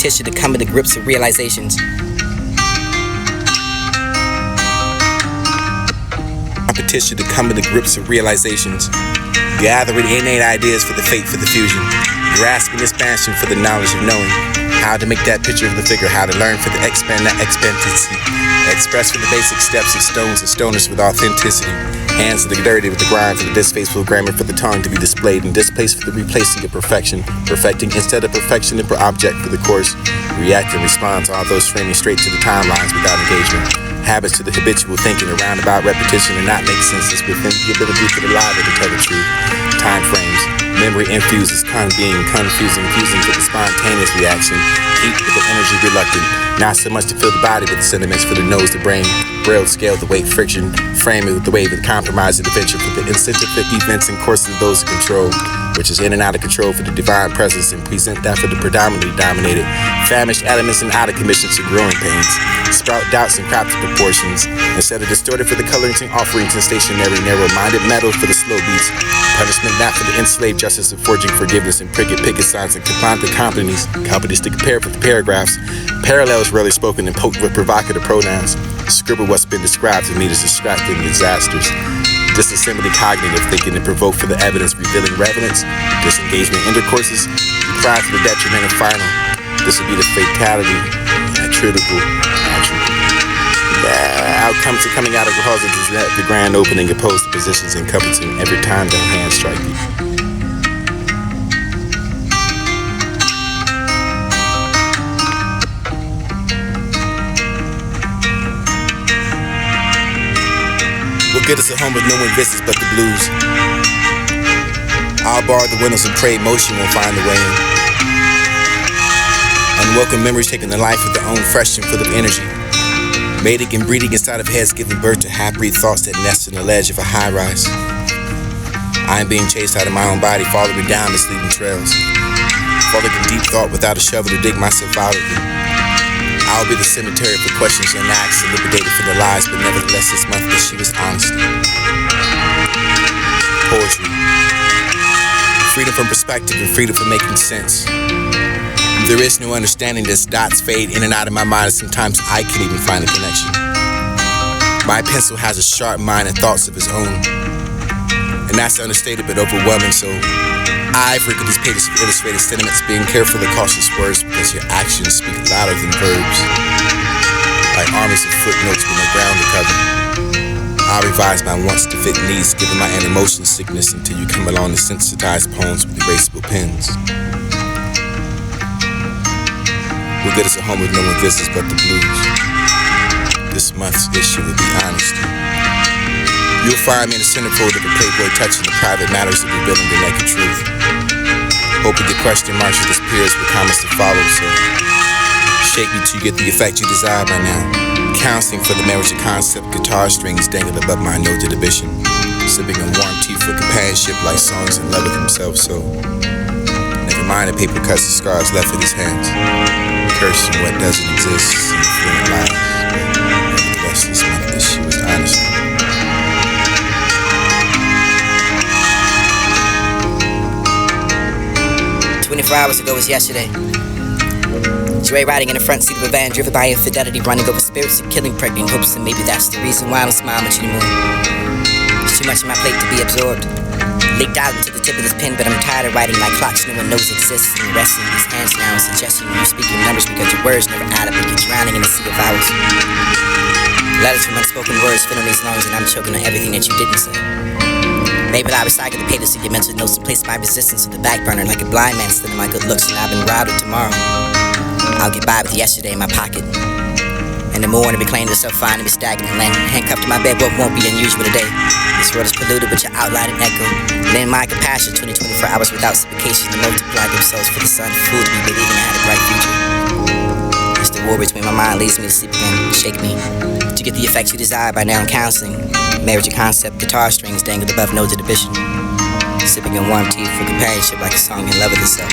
Repetition to come to the grips of realizations. Competition to come to the grips of realizations. Gathering innate ideas for the fate for the fusion. Grasping expansion for the knowledge of knowing. How to make that picture of the figure. How to learn for the expand that expandency. Express for the basic steps of stones and stoners with authenticity. Hands of the dirty with the grind for the distasteful grammar for the tongue to be displayed and displaced for the replacing of perfection. Perfecting instead of perfection and per object for the course. React and respond to all those framing straight to the timelines without engagement. Habits to the habitual thinking around about repetition and not make senses within the ability for the live to tell the truth. Time frames. Memory infuses being confusing, fusing for the spontaneous reaction. Heat with the energy reluctant. Not so much to feel the body, but the sentiments for the nose, the brain. Braille scale, the weight, friction. Frame it with the wave of the compromise of the venture for the incentive for events and courses of those in control, which is in and out of control for the divine presence and present that for the predominantly dominated. Famished elements and out of commission to growing pains. Sprout doubts and crop to proportions. Instead of distorted for the colorings and offerings and stationary, narrow-minded metal for the slow beats. Punishment not for the enslaved justice of forging forgiveness and picket signs and compliant companies to compare for the paragraphs. Parallels rarely spoken and poked with provocative pronouns. Scribble what's been described to me as distracting disasters. Disassembly cognitive thinking and provoke for the evidence revealing relevance. Disengagement intercourses. Cry for the detrimental final. This will be the fatality. Attributable. Outcomes to coming out of the closet is that the grand opening opposed to positions encompassing every time that hand strike you. What good is a home with no one visits but the blues? I'll bar the windows and pray motion will find the way in. Unwelcome memories taking the life of their own fresh and full of energy. Mating and breeding inside of heads giving birth to half-breed thoughts that nest in the ledge of a high-rise. I am being chased out of my own body, following down misleading trails. Falling in deep thought without a shovel to dig myself out of it. I'll be the cemetery for questions unasked and liquidated for the lies, but nevertheless this month that she was honest. Poetry. Freedom from perspective and freedom from making sense. There is no understanding this dots fade in and out of my mind, and sometimes I can't even find a connection. My pencil has a sharp mind and thoughts of its own. And that's understated but overwhelming, so I frequent these pages of illustrated sentiments, being careful of cautious words because your actions speak louder than verbs. Like armies of footnotes with no ground to cover. I'll revise my wants to fit needs, giving my inner motion sickness until you come along to sensitize poems with erasable pens. What good is a home with no one visits but the blues? This month's issue will be honesty. You'll find me in the centerfold of a Playboy touching the private matters of revealing the naked truth. Hoping the question marks will disappear with comments to follow, so shake me till you get the effect you desire by now. Counseling for the marriage of concept, guitar strings dangled above my noted ambition. Sipping on warm tea for companionship like songs in love with himself, so never mind the paper cuts and scars left in his hands. Cursing what doesn't exist and feeling lies. Nevertheless, this month this she was honest. 24 hours ago was yesterday. Dre riding in the front seat of a van, driven by infidelity, running over spirits and killing pregnant hopes, and maybe that's the reason why I don't smile much anymore. There's too much on my plate to be absorbed. Leaked out into the tip of this pen, but I'm tired of writing like clocks no one knows exists, and resting these hands now and suggesting you speaking numbers because your words never add up and you're drowning in a sea of vowels. Letters from unspoken words filling these lungs, and I'm choking on everything that you didn't say. Maybe I recycle the pages of your mental notes and place my resistance on the back burner like a blind man stealing my good looks, and I've been routed tomorrow. I'll get by with yesterday in my pocket. In the morning, reclaim yourself fine and be stagnant and laying handcuffed to my bed. What won't be unusual today? This world is polluted, but your outline and echo. Lend my compassion 24 hours without supplication to multiply themselves for the sun, food to be believing I had a bright future. It's the war between my mind leads me to sleep again, shake me. To get the effects you desire by now in counseling. Marriage a concept, guitar strings dangled above notes of division. Sipping on warm tea for companionship like a song in love with itself.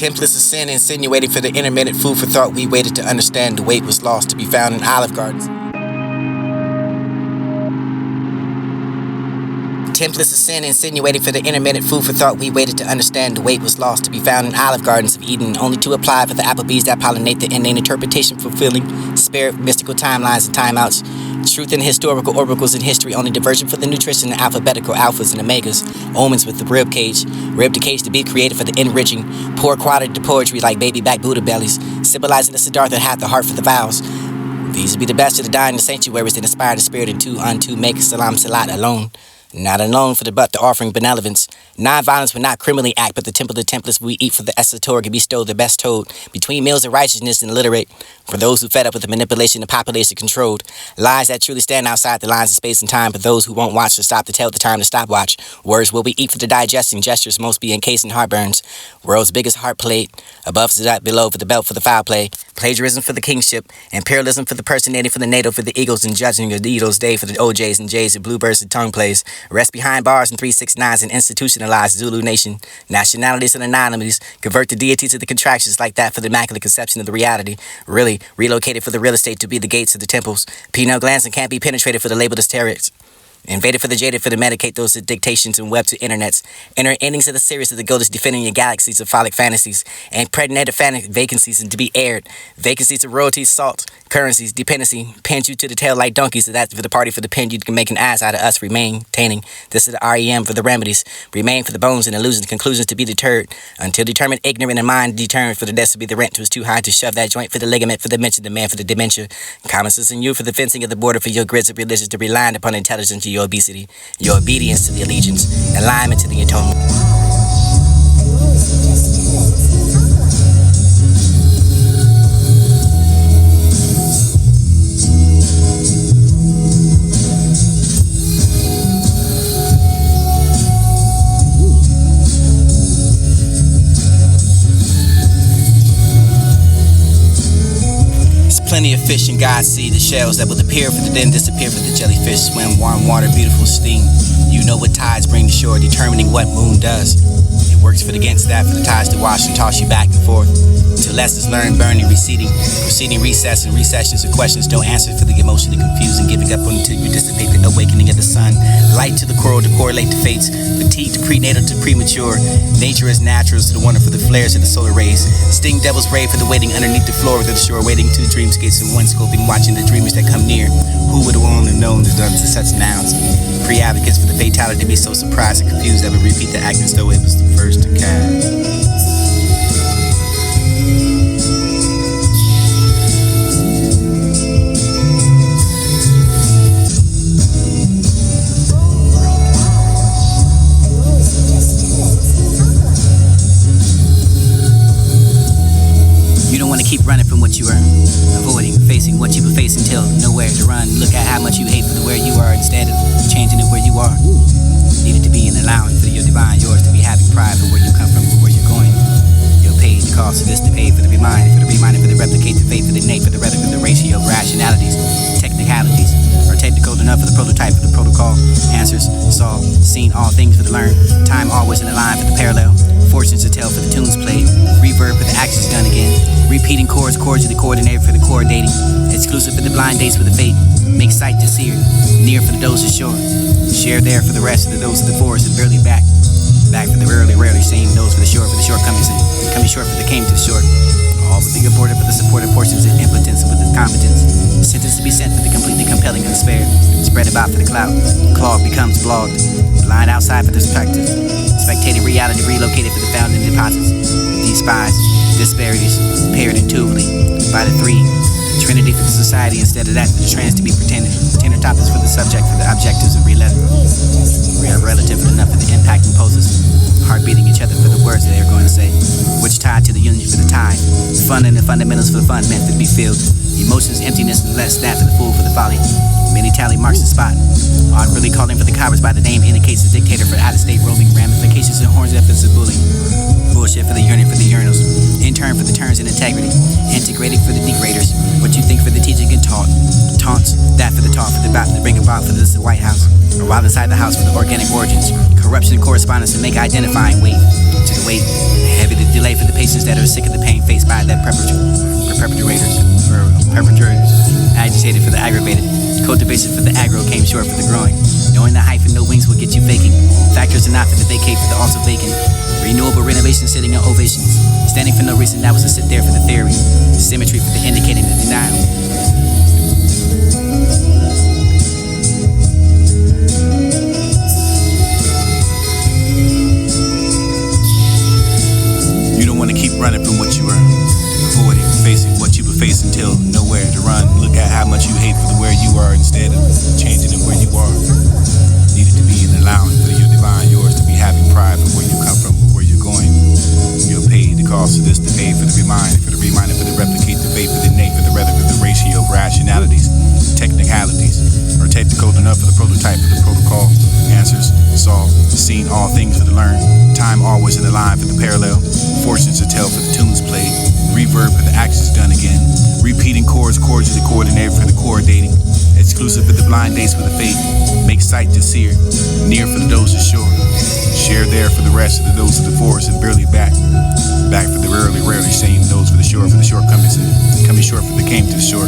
Templates of sin insinuating for the intermittent food for thought we waited to understand the weight was lost to be found in Olive Gardens. Templates of sin insinuating for the intermittent food for thought we waited to understand the weight was lost to be found in Olive Gardens of Eden, only to apply for the apple bees that pollinate the inane interpretation fulfilling spirit mystical timelines and timeouts. Truth and historical orbicals in history, only diversion for the nutrition and alphabetical alphas and omegas, omens with the rib cage to be created for the enriching, poor quality to poetry like baby back Buddha bellies, symbolizing the Siddhartha hath the heart for the vows. These be the best of the dying sanctuaries that inspire the spirit into unto make salam salat alone. Not alone for the but the offering benevolence. Non-violence will not criminally act, but the temple of the templates we eat for the esoteric and bestow the best told. Between meals of righteousness and illiterate, for those who fed up with the manipulation of population controlled. Lies that truly stand outside the lines of space and time, for those who won't watch to stop to tell the time to stop watch. Words will we eat for the digesting, gestures most be encased in heartburns. World's biggest heart plate, above to that below for the belt for the foul play. Plagiarism for the kingship, imperialism for the personating for the NATO for the eagles and judging of the Eagles Day for the OJs and J's and bluebirds and tongue plays. Rest behind bars and 369s and institutionalized Zulu nation. Nationalities and anonymities convert the deities to the contractions like that for the immaculate conception of the reality. Really relocated for the real estate to be the gates of the temples. Pineal glands and can't be penetrated for the label as terrorists. Invaded for the jaded for to medicate those dictations and web to internets. Inner endings of the series of the gold is defending your galaxies of phallic fantasies. And impregnated vacancies and to be aired. Vacancies of royalties, salt, currencies, dependency. Pins you to the tail like donkeys. So that's for the party for the pen. You can make an ass out of us. Maintaining. This is the REM for the remedies. Remain for the bones and illusions. Conclusions to be deterred. Until determined, ignorant, and mind determined for the death to be the rent. Was too high to shove that joint for the ligament for the mention. The man for the dementia. Common sense in you for the fencing of the border for your grids of religions to rely upon intelligence. Your obesity, your obedience to the allegiance, alignment to the atonement. Plenty of fish in God's sea, the shells that will appear for the then disappear for the jellyfish. Swim, warm water, beautiful steam. You know what tides bring to shore, determining what moon does. It works for the against that, for the tides to wash and toss you back and forth. Till lessons learned, burning, receding, proceeding, recess and recessions of questions, no answers for the emotionally confused and giving up until you dissipate the awakening of the sun. Light to the coral to correlate to fates, fatigue to prenatal to premature. Nature is natural to the wonder for the flares of the solar rays. Sting devil's ray for the waiting underneath the floor of the shore, waiting to dreamscapes and one scoping, watching the dreamers that come near. Who would have only known the done to such nouns? Pre-advocates for the fatality to be so surprised and confused that would repeat the act as though it was the first to cast. Keep running from what you earn, avoiding facing what you will face until nowhere to run. Look at how much you hate for the where you are instead of changing it where you are. Needed to be an allowance for your divine yours to be having pride for where you come from and where you're going. You'll pay the cost of this to pay for the reminder, for the replicate, the faith, for the innate, for the rhetoric, for the ratio of rationalities, technicalities, or technical enough for the prototype, for the protocol, answers, saw, seen all things for the learn, time always in the line for the parallel, fortunes to tell for the tunes played, reverb for the actions done again, repeating chords to the coordinator for the coordinating, exclusive for the blind dates for the fate, make sight to seer, near for the dose of shore, share there for the rest of the dose of the forest and barely back for the rarely same those for the shortcomings and coming short for the came to the short. All but the aborted for the supported portions and impotence with the competence. Sentence to be sent for the completely compelling and despair. Spread about for the cloud. Claw becomes blogged. Blind outside for the perspective. Spectating reality relocated for the founding deposits. These spies, disparities, paired intuitively by the three. Trinity for the society instead of that for the trans to be pretended. Tenor topics for the subject for the objectives of re-letter. Relative enough for the impact imposes. Heart beating each other for the words that they're going to say. Which tied to the union for the tie. Fun and the fundamentals for the fun meant to be filled. Emotions, emptiness, and less that for the fool for the folly. Many tally marks the spot. Awkwardly calling for the cowards by the name indicates the dictator for out-of-state rolling ramifications and horns efforts of bullying. Bullshit for the yearning for the urinals. Intern for the turns and integrity. Integrating for the degraders. What you think for the teaching and taught. Taunts, that for the talk for the about to bring about for this White House. Or while inside the house for the organic origins. Corruption correspondence to make identifying weight. To the weight, heavy to delay for the patients that are sick of the pain faced by their perpetrators. Agitated for the aggravated. Cultivation for the aggro came short for the growing. Knowing the hyphen no wings will get you faking. Factors are not for the vacate for the also vacant. Renewable renovation sitting in ovations. Standing for no reason, that was to sit there for the theory. Symmetry for the indicating the denial. You don't want to keep running from what you are. Avoiding facing what you would face until nowhere to run. Look at how much you hate for the where you are instead of changing it where you are. Needed to be an allowing for your divine yours to be having pride for where you come from or where you're going. You'll pay the cost of this to pay for the reminder, for the replicate, the fate, for the innate, for the rather, for the ratio of rationalities, technicalities, or technical enough for the prototype, for the protocol, answers, solve, seen all things for the learn, time always in the line for the parallel, fortunes to tell for the tunes played, reverb for the actions done again, repeating chords, cordially coordinated for the coordinating, exclusive for the blind dates for the fate, make sight to seer, near for the those ashore, share there for the rest of the those of the forest and barely back for the rarely seen, those for the shortcomings and coming short for the came to the shore,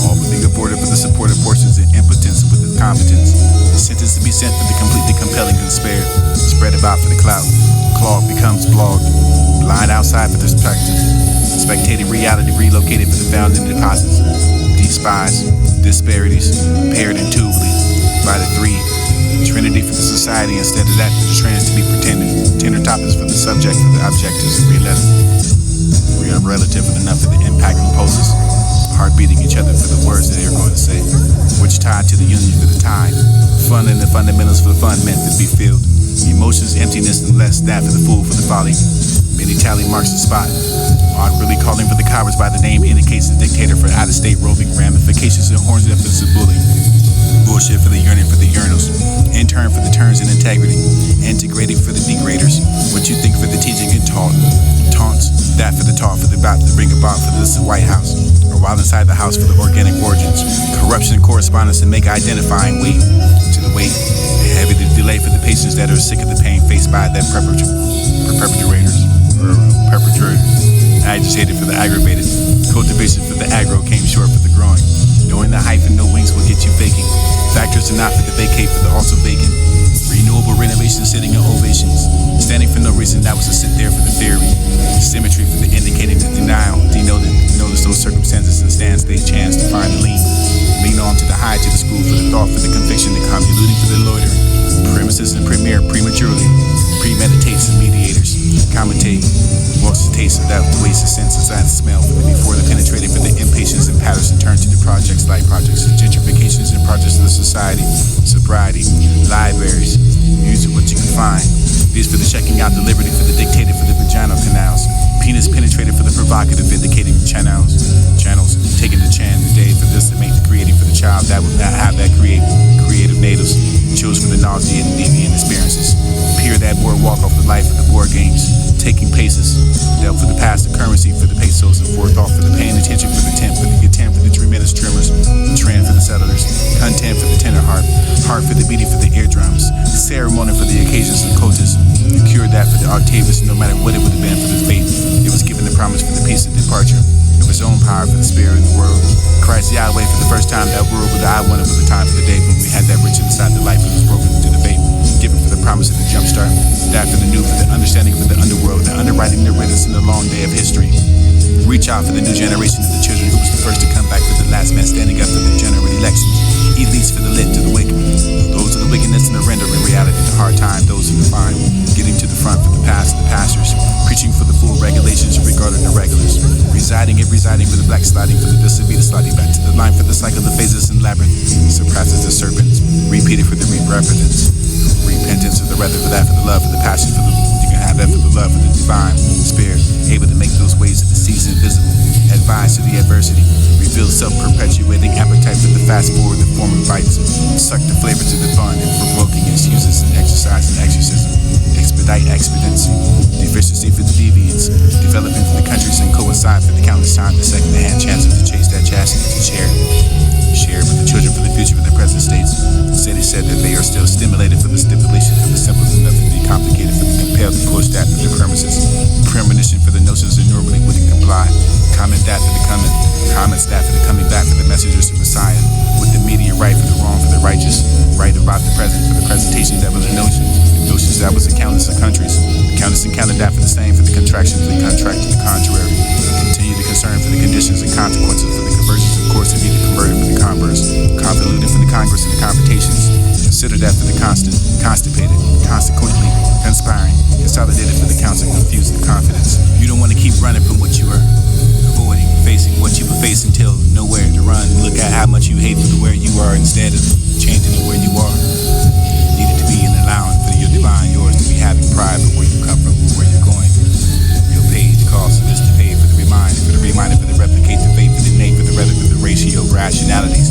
all with the abortive for the supportive portions and impotence with the competence, sentence to be sent for the completely compelling and despair, spread about for the cloud, clawed becomes blogged, blind outside for this practice, spectating reality relocated for the founding deposits, despise, disparities, paired intuitively by the three, trinity for the society instead of that for the trans to be pretending, tender topics for the subject for the objectives and real relative enough for the impact impulses, heart beating each other for the words that they're going to say, which tied to the union for the time, fun and the fundamentals for the fun meant to be filled, emotions, emptiness, and less that for the fool for the folly. Many tally marks the spot. Awkwardly calling for the cowards by the name indicates the dictator for out-of-state roving ramifications and horns and emphasis of bullying. Bullshit for the yearning for the urinals. Intern for the turns and integrity. Integrating for the degraders. What you think for the teaching and taught. Taunts. That for the talk for the about to bring about for this White House. Or while inside the house for the organic origins. Corruption correspondence and make identifying weight to the weight. Heavy the delay for the patients that are sick of the pain faced by their perpetrators. Agitated for the aggravated. Cultivation for the aggro came short for the growing. Knowing the hyphen no wings will get you faking. Factors are not for the vacate for the also vacant. Renewable renovation sitting in ovations. Standing for no reason, that was to sit there for the theory. Symmetry for the indicating the denial. Denoted, notice those circumstances and stance they chance to find the lean. Lean on to the high to the school for the thought for the conviction to come. Eluding for the loitering. Premises and premiere prematurely. Premeditates and mediators. Commentate. Wants the taste of that the waste of sense inside the smell for the before the penetrated for the impatience and patterns and turn to the projects like projects and gentrifications and projects of the society, sobriety, libraries, music what you can find. These for the checking out the liberty for the dictated for the vaginal canals. Penis penetrated for the provocative vindicating channels taking the chan today for this to make the creating for the child that will not have that creative natives. Chose for the nauseating deviant experiences. Peer that boardwalk off the life of the board games. Taking paces. Dealt for the past the currency for the pesos and forethought for the paying attention for the tent for the attempt for the tremendous tremors. Trend for the settlers. Content for the tenor harp. Heart for the beating for the eardrums. Ceremony for the occasions and coaches. You cured that for the Octavius no matter what it would have been for the fate. It was given the promise for the peace of departure. Of his own power for the spirit in the world. Christ Yahweh for the first time that world with the I wanted for the time for the day when we had that rich inside the life that was broken into the faith. Given for the promise of the jumpstart. That for the new for the understanding for the underworld. The underwriting the riddance in the long day of history. Reach out for the new generation of the children who was the first to come back for the last man standing up for the general elections. Elites for the lit to the wicked. Those of the wickedness and the rendering reality, the hard time, those who define. Getting to the front for the past, the pastors. Preaching for the full regulations regarding the regulars. Residing for the black sliding for the disability sliding back to the line for the cycle of phases and labyrinth. Surpasses the serpents. Repeated for the repentance. Repentance of the rather for that for the love for the passion for the you can have that for the love for the divine spirit. Able to make those ways of the season visible. Advise to the adversity. Reveal self-perpetuating appetite for the fast forward the form of bites. Suck the flavor to the fun and provoking excuses and exercise and exorcism. Expedite expediency. Deficiency for the deviants. Developing for the countries and coincide for the countless time the second-hand chances to chase that chastity to share with the children for the future for the present states. The city said that they are still stimulated for the stipulation for the simple enough to be complicated for the compelled to push that through the premises. Premonition righteous, write about the present for the presentations that were the notions that was the countless of countries. The countless encountered that for the same, for the contraction, for the contract, the contrary. Continue to concern for the conditions and consequences, for the conversions, of course, to be the converted for the converse, convoluted for the congress and the confrontations. Consider that for the constant, constipated, consequently, conspiring, consolidated for the counsel, confused the confidence. You don't want to keep running from what you are, avoiding, facing what you were facing till nowhere to run. Look at how much you hate for the where you are instead of changing to where you are. Needed to be an allowing for your divine yours to be having pride for where you come from, where you're going. Real page cost of this to pay for the reminder for the replicate the faith for the name for the rhetoric of the ratio rationalities,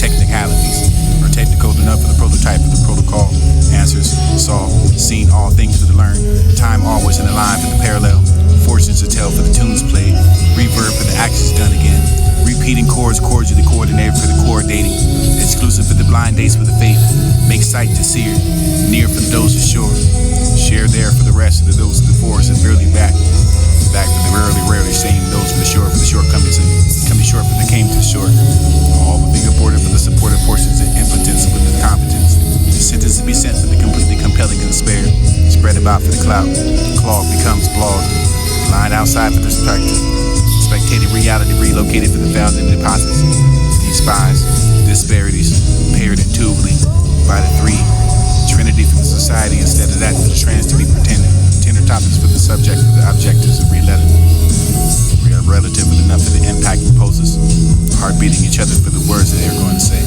technicalities, or technical enough for the prototype of the protocol. Answers, saw, seen all things for the learn. Time always in the line for the parallel. Fortunes to tell for the tunes played. Reverb for the actions done again. Repeating chords cordially coordinated for the coordinating. Exclusive for the blind dates for the faith. Make sight to seer. Near for those ashore. Share there for the rest of those of the forest and barely back. Back for the rarely saying those for the shortcomings and coming short for the came to short. All but being aborted for the supportive portions and impotence with the competence. Sentence to be sent for the completely compelling and despair. Spread about for the clout. Clog becomes blog. Line outside for the spectated reality relocated for the found in deposits. Despise, disparities, paired intuitively by the three. Trinity for the society instead of that for the trans to be pretended. Tender topics for the subject for the objectives of re-letter. We are relative enough for the impact imposes. Heart beating each other for the words that they're going to say.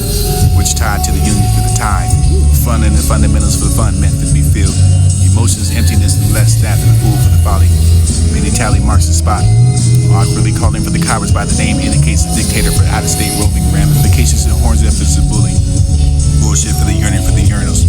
Which tied to the union for the tide. Fun and the fundamentals for the fun meant to be filled. Emotions, emptiness, and less that for the fool for the folly. Many tally marks the spot. Awkwardly calling for the cowards by the name indicates the dictator for out-of-state roving ramifications and horns efforts of bullying. Bullshit for the yearning for the urinals.